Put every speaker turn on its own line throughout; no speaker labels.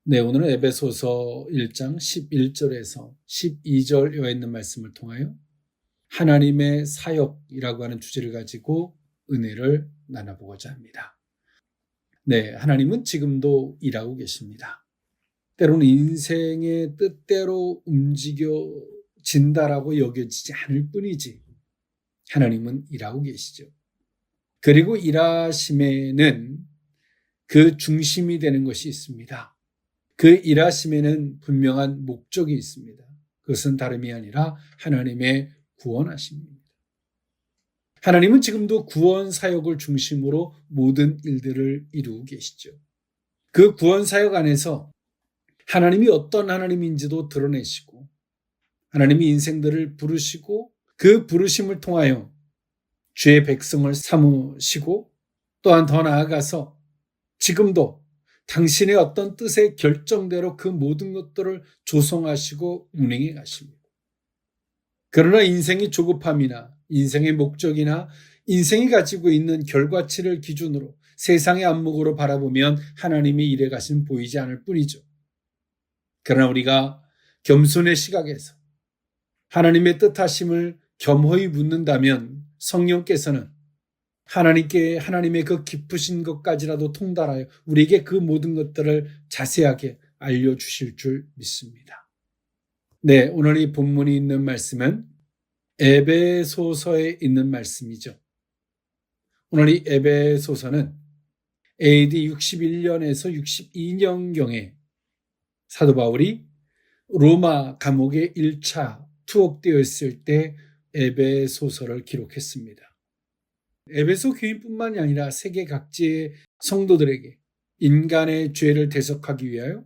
네, 오늘은 에베소서 1장 11절에서 12절에 있는 말씀을 통하여 하나님의 사역이라고 하는 주제를 가지고 은혜를 나눠보고자 합니다. 네, 하나님은 지금도 일하고 계십니다. 때로는 인생의 뜻대로 움직여진다라고 여겨지지 않을 뿐이지 하나님은 일하고 계시죠. 그리고 일하심에는 그 중심이 되는 것이 있습니다. 그 일하심에는 분명한 목적이 있습니다. 그것은 다름이 아니라 하나님의 구원하심입니다. 하나님은 지금도 구원 사역을 중심으로 모든 일들을 이루고 계시죠. 그 구원 사역 안에서 하나님이 어떤 하나님인지도 드러내시고 하나님이 인생들을 부르시고 그 부르심을 통하여 주의 백성을 삼으시고 또한 더 나아가서 지금도 당신의 어떤 뜻의 결정대로 그 모든 것들을 조성하시고 운행해 가십니다. 그러나 인생의 조급함이나 인생의 목적이나 인생이 가지고 있는 결과치를 기준으로 세상의 안목으로 바라보면 하나님의 일에 가심 보이지 않을 뿐이죠. 그러나 우리가 겸손의 시각에서 하나님의 뜻하심을 겸허히 묻는다면 성령께서는 하나님의 그 깊으신 것까지라도 통달하여 우리에게 그 모든 것들을 자세하게 알려주실 줄 믿습니다. 네, 오늘 이 본문이 있는 말씀은 에베소서에 있는 말씀이죠. 오늘 이 에베소서는 AD 61년에서 62년경에 사도 바울이 로마 감옥에 1차 투옥되어 있을 때 에베소서를 기록했습니다. 에베소 교인뿐만이 아니라 세계 각지의 성도들에게 인간의 죄를 대속하기 위하여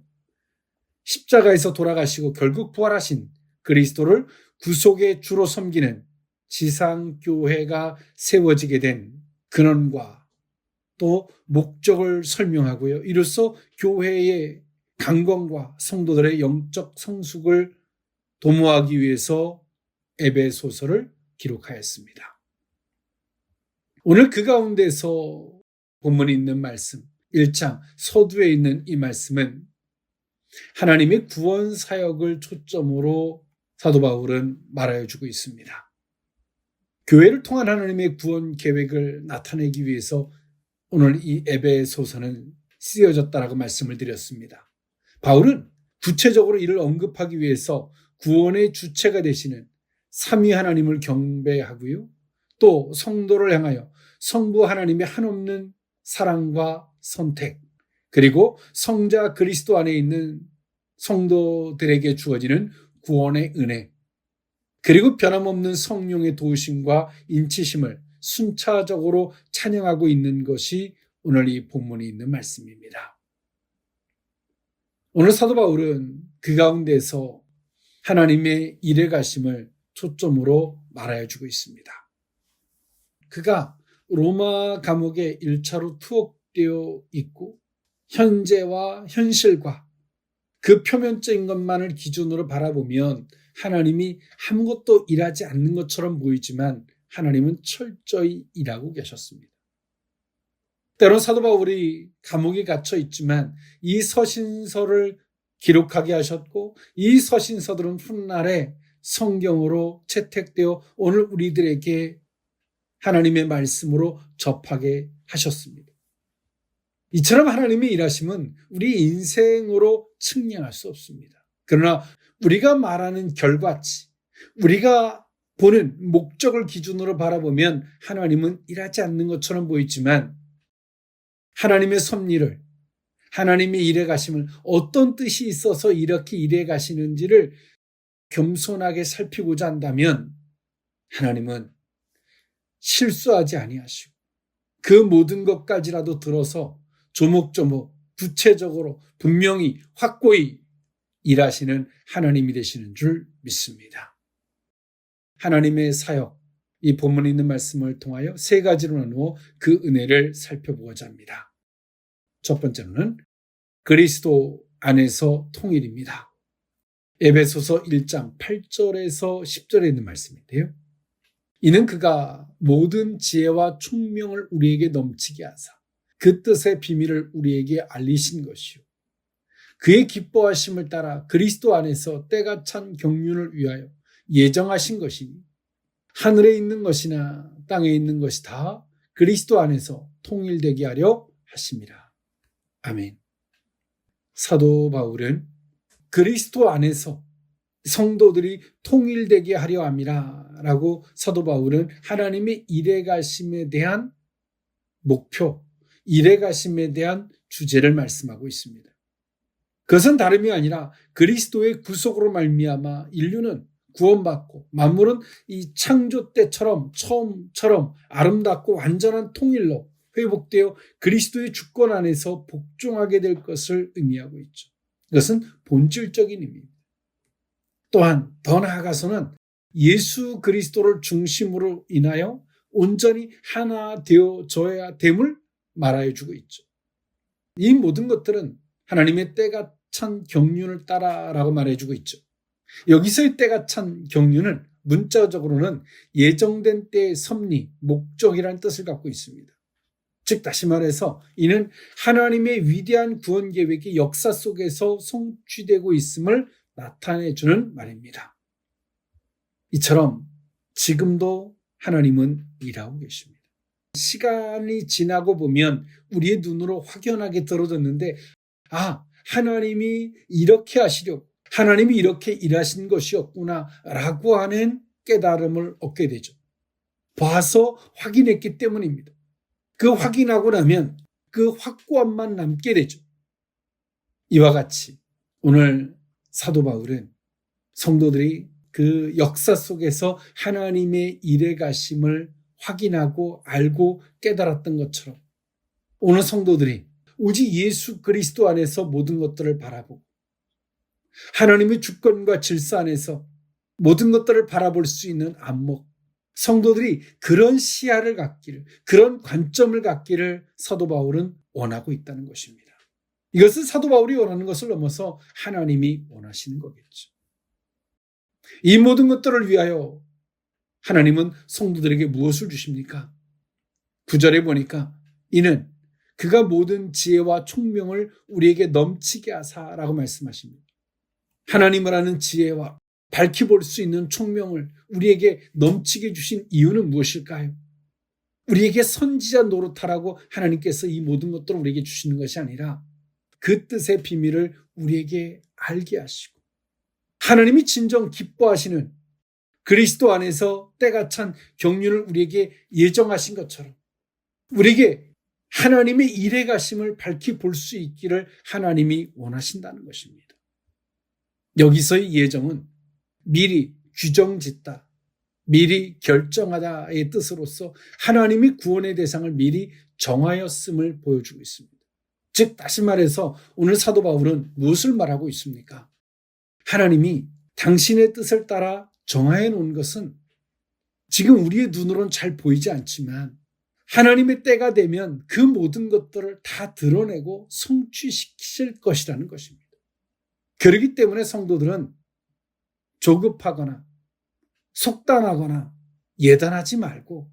십자가에서 돌아가시고 결국 부활하신 그리스도를 구속의 주로 섬기는 지상교회가 세워지게 된 근원과 또 목적을 설명하고요. 이로써 교회의 강건과 성도들의 영적 성숙을 도모하기 위해서 에베소서를 기록하였습니다. 오늘 그 가운데서 본문에 있는 말씀, 1장 서두에 있는 이 말씀은 하나님의 구원 사역을 초점으로 사도 바울은 말하여 주고 있습니다. 교회를 통한 하나님의 구원 계획을 나타내기 위해서 오늘 이 에베소서는 쓰여졌다라고 말씀을 드렸습니다. 바울은 구체적으로 이를 언급하기 위해서 구원의 주체가 되시는 삼위 하나님을 경배하고요. 또 성도를 향하여 성부 하나님의 한없는 사랑과 선택, 그리고 성자 그리스도 안에 있는 성도들에게 주어지는 구원의 은혜, 그리고 변함없는 성령의 도우심과 인치심을 순차적으로 찬양하고 있는 것이 오늘 이 본문에 있는 말씀입니다. 오늘 사도 바울은 그 가운데서 하나님의 일에 가심을 초점으로 말하여 주고 있습니다. 그가 로마 감옥에 1차로 투옥되어 있고 현재와 현실과 그 표면적인 것만을 기준으로 바라보면 하나님이 아무것도 일하지 않는 것처럼 보이지만 하나님은 철저히 일하고 계셨습니다. 때론 사도 바울이 감옥에 갇혀 있지만 이 서신서를 기록하게 하셨고 이 서신서들은 훗날에 성경으로 채택되어 오늘 우리들에게 하나님의 말씀으로 접하게 하셨습니다. 이처럼 하나님의 일하심은 우리 인생으로 측량할 수 없습니다. 그러나 우리가 말하는 결과치, 우리가 보는 목적을 기준으로 바라보면 하나님은 일하지 않는 것처럼 보이지만 하나님의 섭리를, 하나님의 일해 가심을 어떤 뜻이 있어서 이렇게 일해 가시는지를 겸손하게 살피고자 한다면 하나님은 실수하지 아니하시고 그 모든 것까지라도 들어서 조목조목 구체적으로 분명히 확고히 일하시는 하나님이 되시는 줄 믿습니다. 하나님의 사역, 이 본문에 있는 말씀을 통하여 세 가지로 나누어 그 은혜를 살펴보고자 합니다. 첫 번째로는 그리스도 안에서 통일입니다. 에베소서 1장 8절에서 10절에 있는 말씀인데요. 이는 그가 모든 지혜와 총명을 우리에게 넘치게 하사 그 뜻의 비밀을 우리에게 알리신 것이요 그의 기뻐하심을 따라 그리스도 안에서 때가 찬 경륜을 위하여 예정하신 것이니 하늘에 있는 것이나 땅에 있는 것이 다 그리스도 안에서 통일되게 하려 하심이라. 아멘. 사도 바울은 그리스도 안에서 성도들이 통일되게 하려 함이라 라고 사도 바울은 하나님의 일해 가심에 대한 목표, 일해 가심에 대한 주제를 말씀하고 있습니다. 그것은 다름이 아니라 그리스도의 구속으로 말미암아 인류는 구원받고 만물은 이 창조 때처럼 처음처럼 아름답고 완전한 통일로 회복되어 그리스도의 주권 안에서 복종하게 될 것을 의미하고 있죠. 이것은 본질적인 의미입니다. 또한 더 나아가서는 예수 그리스도를 중심으로 인하여 온전히 하나 되어져야 됨을 말하여 주고 있죠. 이 모든 것들은 하나님의 때가 찬 경륜을 따라라고 말해주고 있죠. 여기서의 때가 찬 경륜은 문자적으로는 예정된 때의 섭리, 목적이라는 뜻을 갖고 있습니다. 즉 다시 말해서 이는 하나님의 위대한 구원 계획이 역사 속에서 성취되고 있음을 나타내주는 말입니다. 이처럼 지금도 하나님은 일하고 계십니다. 시간이 지나고 보면 우리의 눈으로 확연하게 들어졌는데 하나님이 이렇게 하시려고 하나님이 이렇게 일하신 것이었구나 라고 하는 깨달음을 얻게 되죠. 봐서 확인했기 때문입니다. 그 확인하고 나면 그 확고함만 남게 되죠. 이와 같이 오늘 사도 바울은 성도들이 그 역사 속에서 하나님의 일해 가심을 확인하고 알고 깨달았던 것처럼 오늘 성도들이 오직 예수 그리스도 안에서 모든 것들을 바라보고 하나님의 주권과 질서 안에서 모든 것들을 바라볼 수 있는 안목, 성도들이 그런 시야를 갖기를, 그런 관점을 갖기를 사도 바울은 원하고 있다는 것입니다. 이것은 사도 바울이 원하는 것을 넘어서 하나님이 원하시는 거겠죠. 이 모든 것들을 위하여 하나님은 성도들에게 무엇을 주십니까? 9절에 보니까 이는 그가 모든 지혜와 총명을 우리에게 넘치게 하사라고 말씀하십니다. 하나님을 아는 지혜와 밝히 볼 수 있는 총명을 우리에게 넘치게 주신 이유는 무엇일까요? 우리에게 선지자 노릇하라고 하나님께서 이 모든 것들을 우리에게 주시는 것이 아니라 그 뜻의 비밀을 우리에게 알게 하시고 하나님이 진정 기뻐하시는 그리스도 안에서 때가 찬 경륜을 우리에게 예정하신 것처럼 우리에게 하나님의 일해 가심을 밝히 볼 수 있기를 하나님이 원하신다는 것입니다. 여기서의 예정은 미리 규정짓다, 미리 결정하다의 뜻으로서 하나님이 구원의 대상을 미리 정하였음을 보여주고 있습니다. 즉 다시 말해서 오늘 사도 바울은 무엇을 말하고 있습니까? 하나님이 당신의 뜻을 따라 정하여 놓은 것은 지금 우리의 눈으로는 잘 보이지 않지만 하나님의 때가 되면 그 모든 것들을 다 드러내고 성취시킬 것이라는 것입니다. 그렇기 때문에 성도들은 조급하거나 속단하거나 예단하지 말고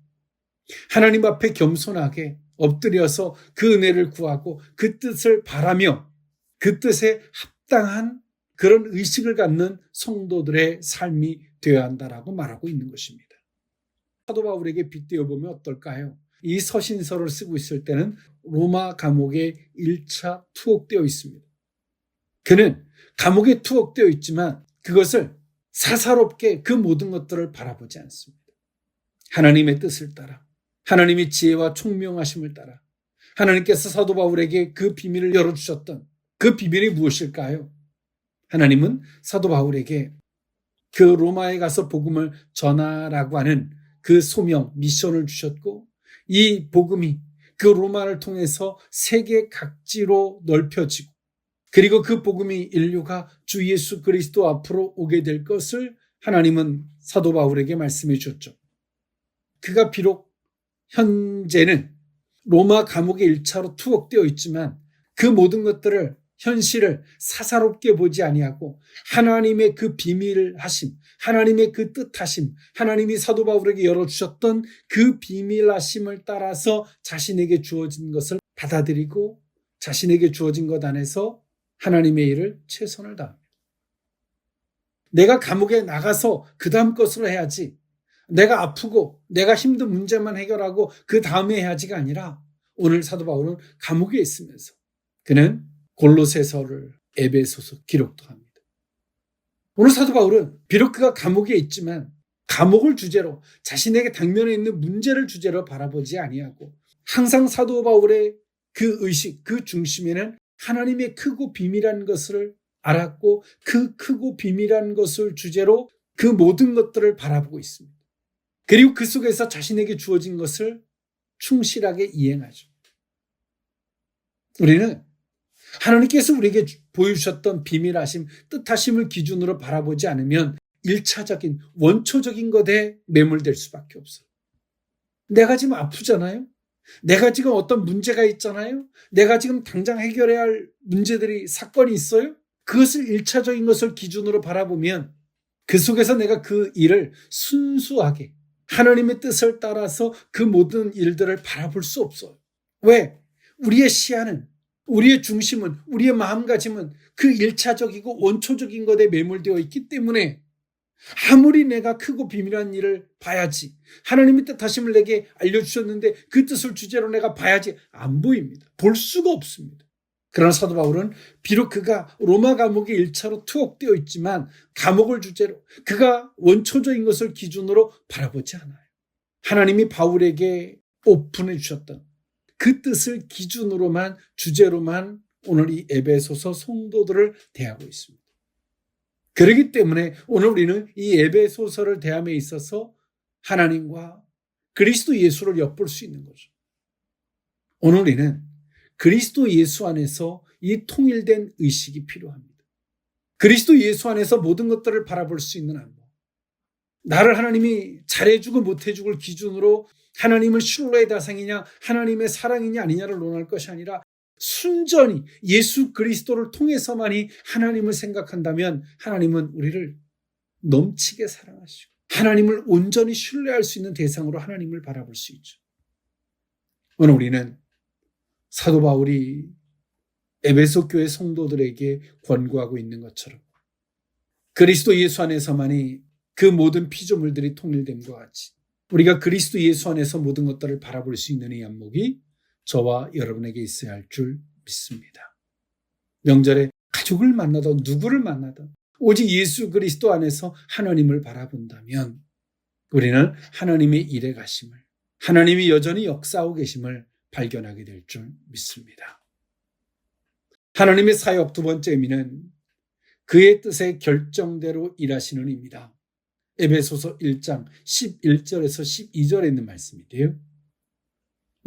하나님 앞에 겸손하게 엎드려서 그 은혜를 구하고 그 뜻을 바라며 그 뜻에 합당한 그런 의식을 갖는 성도들의 삶이 되어야 한다라고 말하고 있는 것입니다. 사도 바울에게 빗대어 보면 어떨까요? 이 서신서를 쓰고 있을 때는 로마 감옥에 1차 투옥되어 있습니다. 그는 감옥에 투옥되어 있지만 그것을 사사롭게 그 모든 것들을 바라보지 않습니다. 하나님의 뜻을 따라 하나님의 지혜와 총명하심을 따라 하나님께서 사도 바울에게 그 비밀을 열어주셨던 그 비밀이 무엇일까요? 하나님은 사도 바울에게 그 로마에 가서 복음을 전하라고 하는 그 소명, 미션을 주셨고 이 복음이 그 로마를 통해서 세계 각지로 넓혀지고 그리고 그 복음이 인류가 주 예수 그리스도 앞으로 오게 될 것을 하나님은 사도 바울에게 말씀해 주셨죠. 그가 비록 현재는 로마 감옥에 1차로 투옥되어 있지만 그 모든 것들을 현실을 사사롭게 보지 아니하고 하나님의 그 비밀하심, 하나님의 그 뜻하심, 하나님이 사도 바울에게 열어주셨던 그 비밀하심을 따라서 자신에게 주어진 것을 받아들이고 자신에게 주어진 것 안에서 하나님의 일을 최선을 다합니다. 내가 감옥에 나가서 그 다음 것으로 해야지, 내가 아프고 내가 힘든 문제만 해결하고 그 다음에 해야지가 아니라, 오늘 사도 바울은 감옥에 있으면서 그는 골로새서를, 에베소서 기록도 합니다. 오늘 사도 바울은 비록 그가 감옥에 있지만 감옥을 주제로, 자신에게 당면에 있는 문제를 주제로 바라보지 아니하고, 항상 사도 바울의 그 의식, 그 중심에는 하나님의 크고 비밀한 것을 알았고, 그 크고 비밀한 것을 주제로 그 모든 것들을 바라보고 있습니다. 그리고 그 속에서 자신에게 주어진 것을 충실하게 이행하죠. 우리는 하나님께서 우리에게 보여주셨던 비밀하심, 뜻하심을 기준으로 바라보지 않으면 1차적인, 원초적인 것에 매몰될 수밖에 없어요. 내가 지금 아프잖아요? 내가 지금 어떤 문제가 있잖아요? 내가 지금 당장 해결해야 할 문제들이, 사건이 있어요? 그것을 1차적인 것을 기준으로 바라보면 그 속에서 내가 그 일을 순수하게 하나님의 뜻을 따라서 그 모든 일들을 바라볼 수 없어요. 왜? 우리의 시야는, 우리의 중심은, 우리의 마음가짐은 그 1차적이고 원초적인 것에 매몰되어 있기 때문에 아무리 내가 크고 비밀한 일을 봐야지, 하나님의 뜻하심을 내게 알려주셨는데 그 뜻을 주제로 내가 봐야지, 안 보입니다. 볼 수가 없습니다. 그러나 사도 바울은 비록 그가 로마 감옥에 1차로 투옥되어 있지만 감옥을 주제로, 그가 원초적인 것을 기준으로 바라보지 않아요. 하나님이 바울에게 오픈해 주셨던 그 뜻을 기준으로만, 주제로만 오늘 이 에베소서 성도들을 대하고 있습니다. 그렇기 때문에 오늘 우리는 이 에베소서를 대함에 있어서 하나님과 그리스도 예수를 엿볼 수 있는 거죠. 오늘 우리는 그리스도 예수 안에서 이 통일된 의식이 필요합니다. 그리스도 예수 안에서 모든 것들을 바라볼 수 있는 안목. 나를 하나님이 잘해주고 못해주고를 기준으로 하나님을 신뢰의 대상이냐, 하나님의 사랑이냐 아니냐를 논할 것이 아니라, 순전히 예수 그리스도를 통해서만이 하나님을 생각한다면 하나님은 우리를 넘치게 사랑하시고 하나님을 온전히 신뢰할 수 있는 대상으로 하나님을 바라볼 수 있죠. 오늘 우리는 사도 바울이 에베소 교회 성도들에게 권고하고 있는 것처럼 그리스도 예수 안에서만이 그 모든 피조물들이 통일됨과 같이 우리가 그리스도 예수 안에서 모든 것들을 바라볼 수 있는 이 안목이 저와 여러분에게 있어야 할 줄 믿습니다. 명절에 가족을 만나든 누구를 만나든 오직 예수 그리스도 안에서 하나님을 바라본다면 우리는 하나님의 일에 가심을, 하나님이 여전히 역사하고 계심을 발견하게 될 줄 믿습니다. 하나님의 사역 두 번째 의미는 그의 뜻의 결정대로 일하시는 입니다. 에베소서 1장 11절에서 12절에 있는 말씀인데요.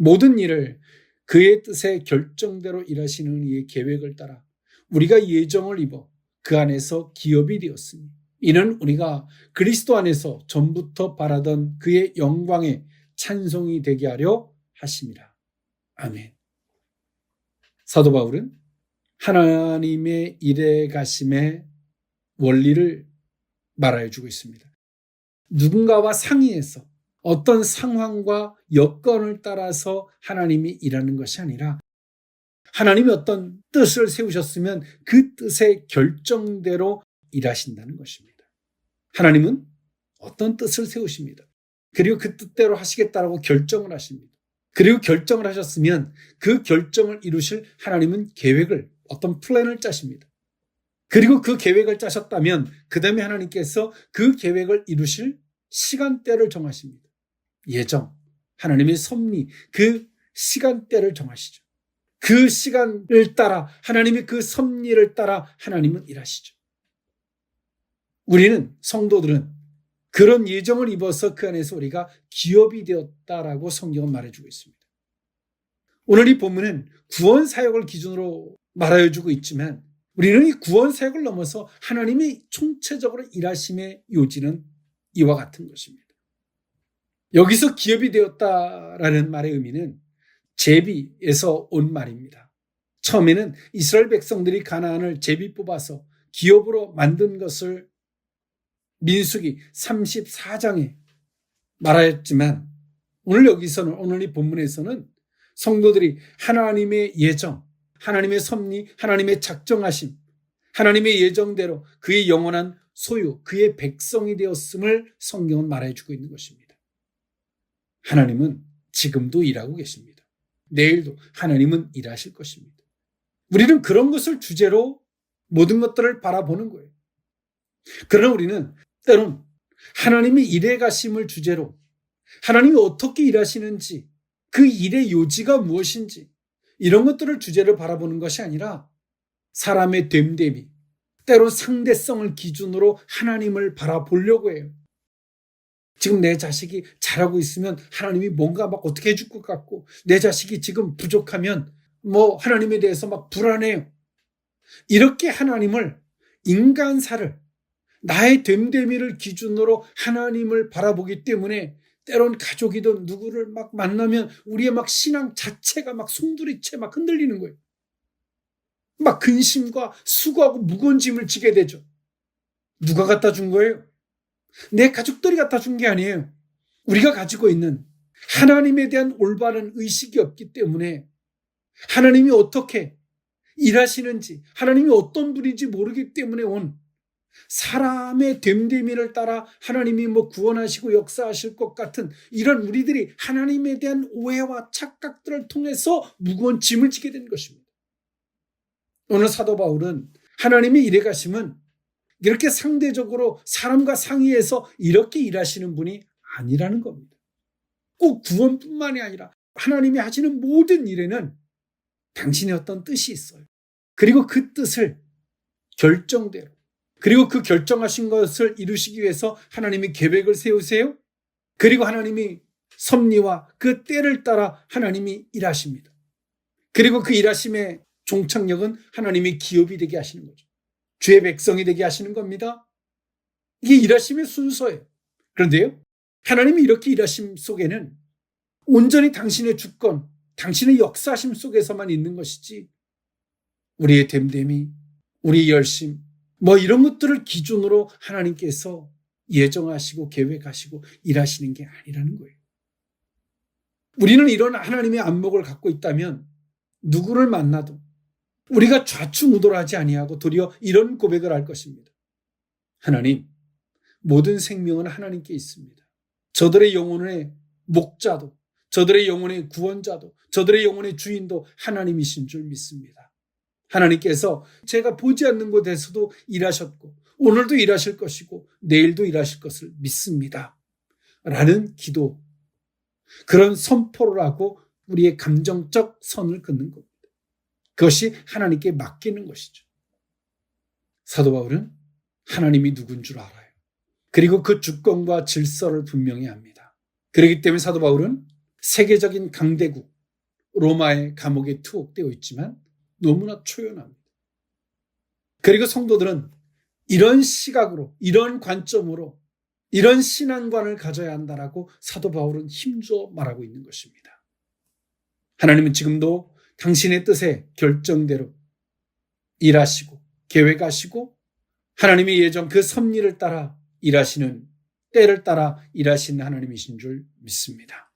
모든 일을 그의 뜻의 결정대로 일하시는 이의 계획을 따라 우리가 예정을 입어 그 안에서 기업이 되었으니 이는 우리가 그리스도 안에서 전부터 바라던 그의 영광의 찬송이 되게 하려 하심이라. 아멘. 사도 바울은 하나님의 일에 가심의 원리를 말하여 주고 있습니다. 누군가와 상의해서 어떤 상황과 여건을 따라서 하나님이 일하는 것이 아니라 하나님이 어떤 뜻을 세우셨으면 그 뜻의 결정대로 일하신다는 것입니다. 하나님은 어떤 뜻을 세우십니다. 그리고 그 뜻대로 하시겠다라고 결정을 하십니다. 그리고 결정을 하셨으면 그 결정을 이루실 하나님은 계획을, 어떤 플랜을 짜십니다. 그리고 그 계획을 짜셨다면 그 다음에 하나님께서 그 계획을 이루실 시간대를 정하십니다. 예정, 하나님의 섭리, 그 시간대를 정하시죠. 그 시간을 따라, 하나님의 그 섭리를 따라 하나님은 일하시죠. 우리는, 성도들은 그런 예정을 입어서 그 안에서 우리가 기업이 되었다라고 성경은 말해주고 있습니다. 오늘 이 본문은 구원 사역을 기준으로 말해주고 있지만 우리는 이 구원 사역을 넘어서 하나님이 총체적으로 일하심의 요지는 이와 같은 것입니다. 여기서 기업이 되었다라는 말의 의미는 제비에서 온 말입니다. 처음에는 이스라엘 백성들이 가나안을 제비 뽑아서 기업으로 만든 것을 민수기 34장에 말하였지만 오늘 여기서는, 오늘 이 본문에서는 성도들이 하나님의 예정, 하나님의 섭리, 하나님의 작정하심, 하나님의 예정대로 그의 영원한 소유, 그의 백성이 되었음을 성경은 말해주고 있는 것입니다. 하나님은 지금도 일하고 계십니다. 내일도 하나님은 일하실 것입니다. 우리는 그런 것을 주제로 모든 것들을 바라보는 거예요. 그러나 우리는 때론 하나님이 일해 가심을 주제로 하나님이 어떻게 일하시는지, 그 일의 요지가 무엇인지 이런 것들을 주제로 바라보는 것이 아니라 사람의 됨됨이, 때로 상대성을 기준으로 하나님을 바라보려고 해요. 지금 내 자식이 잘하고 있으면 하나님이 뭔가 막 어떻게 해줄 것 같고, 내 자식이 지금 부족하면 하나님에 대해서 막 불안해요. 이렇게 하나님을, 인간사를, 나의 됨됨이를 기준으로 하나님을 바라보기 때문에 때론 가족이든 누구를 막 만나면 우리의 막 신앙 자체가 막 송두리째 막 흔들리는 거예요. 막 근심과 수고하고 무거운 짐을 지게 되죠. 누가 갖다 준 거예요? 내 가족들이 갖다 준 게 아니에요. 우리가 가지고 있는 하나님에 대한 올바른 의식이 없기 때문에 하나님이 어떻게 일하시는지, 하나님이 어떤 분인지 모르기 때문에 온 사람의 됨됨이를 따라 하나님이 구원하시고 역사하실 것 같은 이런 우리들이 하나님에 대한 오해와 착각들을 통해서 무거운 짐을 지게 된 것입니다. 오늘 사도 바울은 하나님이 일해 가심은 이렇게 상대적으로 사람과 상의해서 이렇게 일하시는 분이 아니라는 겁니다. 꼭 구원뿐만이 아니라 하나님이 하시는 모든 일에는 당신의 어떤 뜻이 있어요. 그리고 그 뜻을 결정대로, 그리고 그 결정하신 것을 이루시기 위해서 하나님이 계획을 세우세요. 그리고 하나님이 섭리와 그 때를 따라 하나님이 일하십니다. 그리고 그 일하심의 종착역은 하나님이 기업이 되게 하시는 거죠. 주의 백성이 되게 하시는 겁니다. 이게 일하심의 순서예요. 그런데요, 하나님이 이렇게 일하심 속에는 온전히 당신의 주권, 당신의 역사심 속에서만 있는 것이지 우리의 됨됨이, 우리의 열심, 이런 것들을 기준으로 하나님께서 예정하시고 계획하시고 일하시는 게 아니라는 거예요. 우리는 이런 하나님의 안목을 갖고 있다면 누구를 만나도 우리가 좌충우돌하지 아니하고 도리어 이런 고백을 할 것입니다. 하나님, 모든 생명은 하나님께 있습니다. 저들의 영혼의 목자도, 저들의 영혼의 구원자도, 저들의 영혼의 주인도 하나님이신 줄 믿습니다. 하나님께서 제가 보지 않는 곳에서도 일하셨고 오늘도 일하실 것이고 내일도 일하실 것을 믿습니다. 라는 기도, 그런 선포를 하고 우리의 감정적 선을 긋는 겁니다. 그것이 하나님께 맡기는 것이죠. 사도 바울은 하나님이 누군 줄 알아요. 그리고 그 주권과 질서를 분명히 합니다. 그렇기 때문에 사도 바울은 세계적인 강대국 로마의 감옥에 투옥되어 있지만 너무나 초연합니다. 그리고 성도들은 이런 시각으로, 이런 관점으로, 이런 신앙관을 가져야 한다라고 사도 바울은 힘주어 말하고 있는 것입니다. 하나님은 지금도 당신의 뜻에 결정대로 일하시고 계획하시고 하나님의 예정 그 섭리를 따라 일하시는, 때를 따라 일하시는 하나님이신 줄 믿습니다.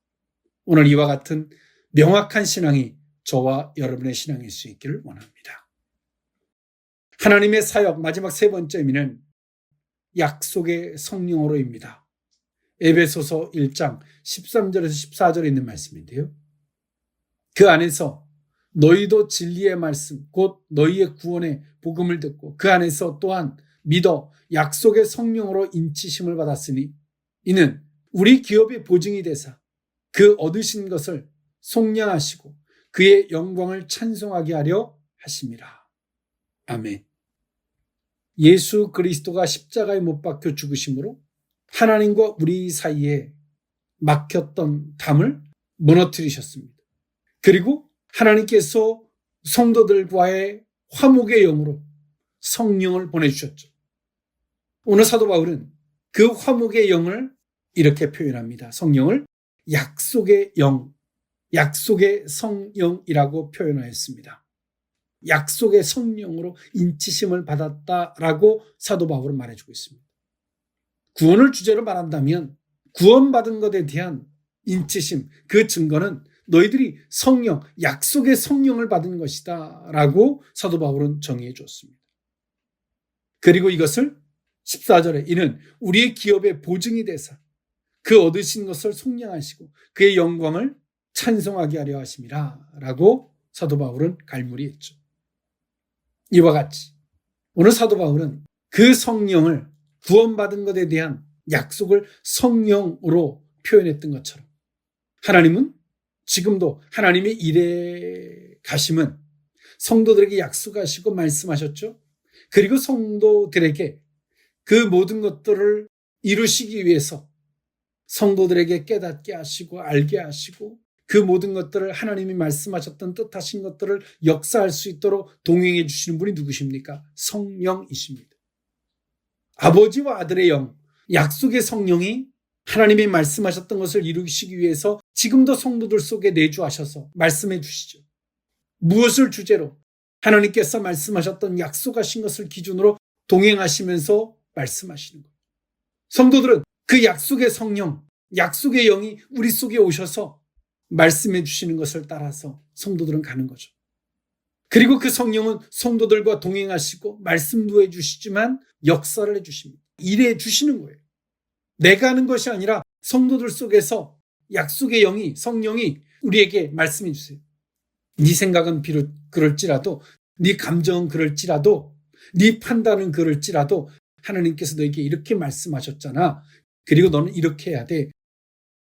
오늘 이와 같은 명확한 신앙이 저와 여러분의 신앙일 수 있기를 원합니다. 하나님의 사역 마지막 세 번째 의미는 약속의 성령으로입니다. 에베소서 1장 13절에서 14절에 있는 말씀인데요. 그 안에서 너희도 진리의 말씀 곧 너희의 구원의 복음을 듣고 그 안에서 또한 믿어 약속의 성령으로 인치심을 받았으니 이는 우리 기업의 보증이 되사 그 얻으신 것을 속량하시고 그의 영광을 찬송하게 하려 하심이라. 아멘. 예수 그리스도가 십자가에 못 박혀 죽으심으로 하나님과 우리 사이에 막혔던 담을 무너뜨리셨습니다. 그리고 하나님께서 성도들과의 화목의 영으로 성령을 보내주셨죠. 오늘 사도 바울은 그 화목의 영을 이렇게 표현합니다. 성령을 약속의 영, 약속의 성령이라고 표현하였습니다. 약속의 성령으로 인치심을 받았다라고 사도 바울은 말해주고 있습니다. 구원을 주제로 말한다면 구원받은 것에 대한 인치심, 그 증거는 너희들이 성령, 약속의 성령을 받은 것이다 라고 사도 바울은 정의해 줬습니다. 그리고 이것을 14절에 이는 우리의 기업의 보증이 되사 그 얻으신 것을 속량하시고 그의 영광을 찬송하게 하려 하심이라 라고 사도 바울은 갈무리했죠. 이와 같이 오늘 사도 바울은 그 성령을 구원받은 것에 대한 약속을 성령으로 표현했던 것처럼 하나님은 지금도 하나님의 일에 가심은 성도들에게 약속하시고 말씀하셨죠. 그리고 성도들에게 그 모든 것들을 이루시기 위해서 성도들에게 깨닫게 하시고 알게 하시고 그 모든 것들을 하나님이 말씀하셨던 뜻하신 것들을 역사할 수 있도록 동행해 주시는 분이 누구십니까? 성령이십니다. 아버지와 아들의 영, 약속의 성령이 하나님이 말씀하셨던 것을 이루시기 위해서 지금도 성도들 속에 내주하셔서 말씀해 주시죠. 무엇을 주제로? 하나님께서 말씀하셨던 약속하신 것을 기준으로 동행하시면서 말씀하시는 거예요. 성도들은 그 약속의 성령, 약속의 영이 우리 속에 오셔서 말씀해 주시는 것을 따라서 성도들은 가는 거죠. 그리고 그 성령은 성도들과 동행하시고 말씀도 해주시지만 역사를 해주십니다. 일해 주시는 거예요. 내가 하는 것이 아니라 성도들 속에서 약속의 영이, 성령이 우리에게 말씀해 주세요. 네 생각은 비록 그럴지라도, 네 감정은 그럴지라도, 네 판단은 그럴지라도 하나님께서 너에게 이렇게 말씀하셨잖아. 그리고 너는 이렇게 해야 돼.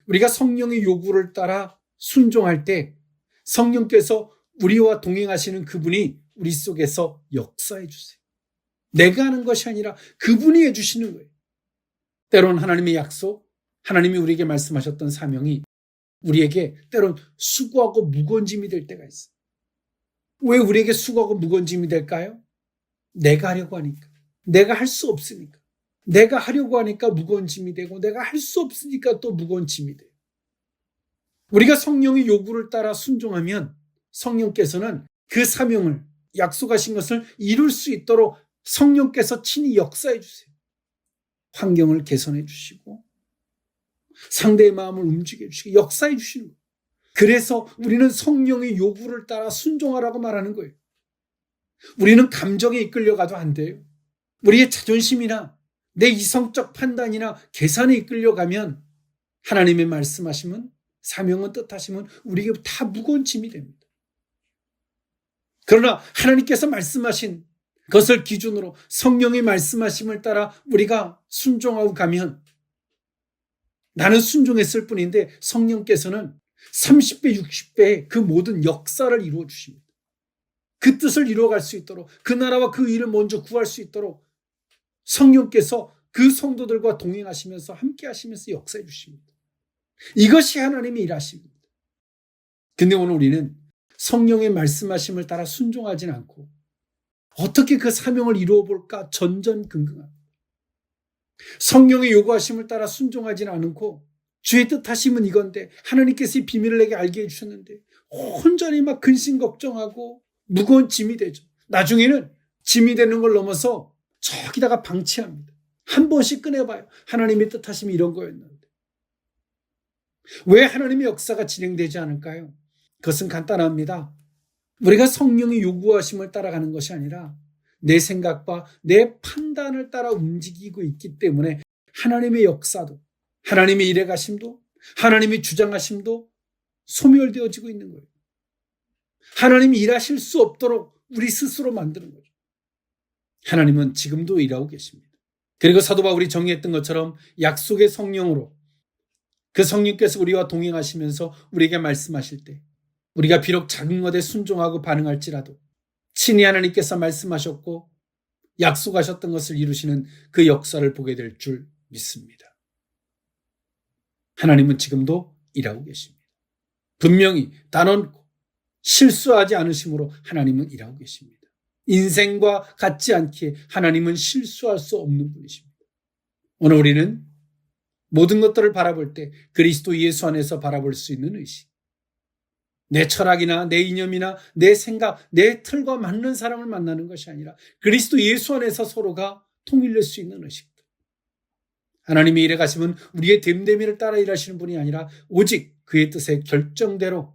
우리가 성령의 요구를 따라 순종할 때 성령께서 우리와 동행하시는 그분이 우리 속에서 역사해 주세요. 내가 하는 것이 아니라 그분이 해주시는 거예요. 때로는 하나님의 약속, 하나님이 우리에게 말씀하셨던 사명이 우리에게 때로는 수고하고 무거운 짐이 될 때가 있어요. 왜 우리에게 수고하고 무거운 짐이 될까요? 내가 하려고 하니까. 내가 할 수 없으니까. 내가 하려고 하니까 무거운 짐이 되고 내가 할 수 없으니까 또 무거운 짐이 돼요. 우리가 성령의 요구를 따라 순종하면 성령께서는 그 사명을, 약속하신 것을 이룰 수 있도록 성령께서 친히 역사해 주세요. 환경을 개선해 주시고 상대의 마음을 움직여 주시고 역사해 주시는 거예요. 그래서 우리는 성령의 요구를 따라 순종하라고 말하는 거예요. 우리는 감정에 이끌려가도 안 돼요. 우리의 자존심이나 내 이성적 판단이나 계산에 이끌려가면 하나님의 말씀하시면 사명은 뜻하시면 우리에게 다 무거운 짐이 됩니다. 그러나 하나님께서 말씀하신 것을 기준으로 성령의 말씀하심을 따라 우리가 순종하고 가면 나는 순종했을 뿐인데 성령께서는 30배, 60배의 그 모든 역사를 이루어 주십니다. 그 뜻을 이루어갈 수 있도록 그 나라와 그 일을 먼저 구할 수 있도록 성령께서 그 성도들과 동행하시면서 함께 하시면서 역사해 주십니다. 이것이 하나님의 일하십니다. 근데 오늘 우리는 성령의 말씀하심을 따라 순종하진 않고 어떻게 그 사명을 이루어 볼까 전전긍긍합니다. 성령의 요구하심을 따라 순종하진 않고 주의 뜻하심은 이건데 하나님께서 이 비밀을 내게 알게 해주셨는데 온전히 막 근심 걱정하고 무거운 짐이 되죠. 나중에는 짐이 되는 걸 넘어서 저기다가 방치합니다. 한 번씩 꺼내봐요. 하나님의 뜻하심이 이런 거였는데. 왜 하나님의 역사가 진행되지 않을까요? 그것은 간단합니다. 우리가 성령의 요구하심을 따라가는 것이 아니라 내 생각과 내 판단을 따라 움직이고 있기 때문에 하나님의 역사도, 하나님의 일해 가심도, 하나님의 주장하심도 소멸되어지고 있는 거예요. 하나님이 일하실 수 없도록 우리 스스로 만드는 거죠. 하나님은 지금도 일하고 계십니다. 그리고 사도 바울이 정의했던 것처럼 약속의 성령으로 그 성령께서 우리와 동행하시면서 우리에게 말씀하실 때 우리가 비록 작은 것에 순종하고 반응할지라도 친히 하나님께서 말씀하셨고 약속하셨던 것을 이루시는 그 역사를 보게 될 줄 믿습니다. 하나님은 지금도 일하고 계십니다. 분명히 단언코 실수하지 않으심으로 하나님은 일하고 계십니다. 인생과 같지 않기에 하나님은 실수할 수 없는 분이십니다. 오늘 우리는 모든 것들을 바라볼 때 그리스도 예수 안에서 바라볼 수 있는 의식, 내 철학이나 내 이념이나 내 생각, 내 틀과 맞는 사람을 만나는 것이 아니라 그리스도 예수 안에서 서로가 통일될 수 있는 의식들. 하나님의 일에 가시면 우리의 됨됨이를 따라 일하시는 분이 아니라 오직 그의 뜻의 결정대로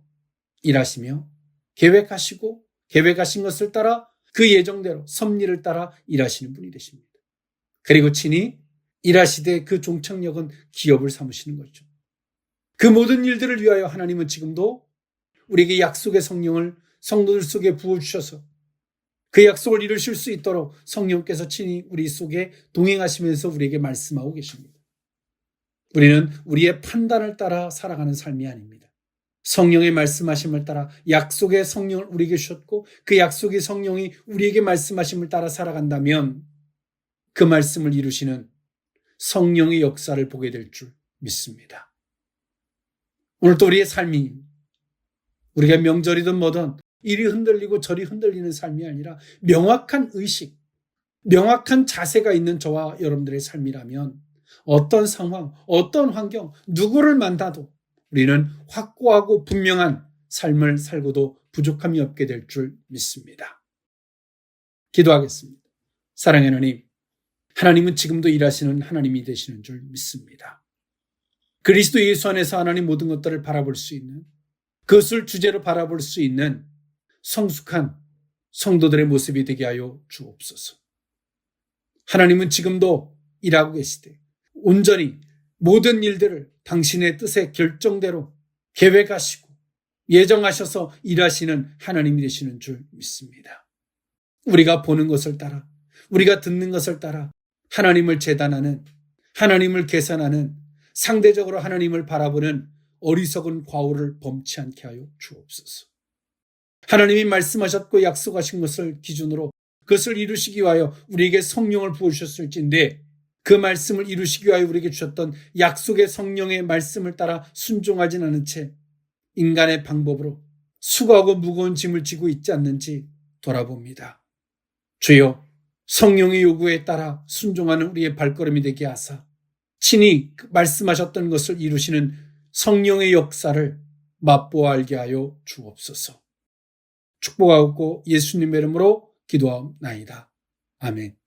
일하시며 계획하시고 계획하신 것을 따라 그 예정대로 섭리를 따라 일하시는 분이 되십니다. 그리고 친히 일하시되 그 종착역은 기업을 삼으시는 거죠. 그 모든 일들을 위하여 하나님은 지금도 우리에게 약속의 성령을 성도들 속에 부어주셔서 그 약속을 이루실 수 있도록 성령께서 친히 우리 속에 동행하시면서 우리에게 말씀하고 계십니다. 우리는 우리의 판단을 따라 살아가는 삶이 아닙니다. 성령의 말씀하심을 따라 약속의 성령을 우리에게 주셨고 그 약속의 성령이 우리에게 말씀하심을 따라 살아간다면 그 말씀을 이루시는 성령의 역사를 보게 될 줄 믿습니다. 오늘도 우리의 삶이 우리가 명절이든 뭐든 이리 흔들리고 저리 흔들리는 삶이 아니라 명확한 의식, 명확한 자세가 있는 저와 여러분들의 삶이라면 어떤 상황, 어떤 환경, 누구를 만나도 우리는 확고하고 분명한 삶을 살고도 부족함이 없게 될 줄 믿습니다. 기도하겠습니다. 사랑의 하나님, 하나님은 지금도 일하시는 하나님이 되시는 줄 믿습니다. 그리스도 예수 안에서 하나님 모든 것들을 바라볼 수 있는, 그것을 주제로 바라볼 수 있는 성숙한 성도들의 모습이 되게 하여 주옵소서. 하나님은 지금도 일하고 계시되 온전히 모든 일들을 당신의 뜻의 결정대로 계획하시고 예정하셔서 일하시는 하나님이 되시는 줄 믿습니다. 우리가 보는 것을 따라, 우리가 듣는 것을 따라 하나님을 재단하는, 하나님을 계산하는, 상대적으로 하나님을 바라보는 어리석은 과오를 범치 않게 하여 주옵소서. 하나님이 말씀하셨고 약속하신 것을 기준으로 그것을 이루시기 위하여 우리에게 성령을 부어주셨을진데 그 말씀을 이루시기 위하여 우리에게 주셨던 약속의 성령의 말씀을 따라 순종하진 않은 채 인간의 방법으로 수고하고 무거운 짐을 지고 있지 않는지 돌아봅니다. 주여, 성령의 요구에 따라 순종하는 우리의 발걸음이 되게 하사 친히 말씀하셨던 것을 이루시는 성령의 역사를 맛보아 알게 하여 주옵소서. 축복하고 예수님의 이름으로 기도하옵나이다. 아멘.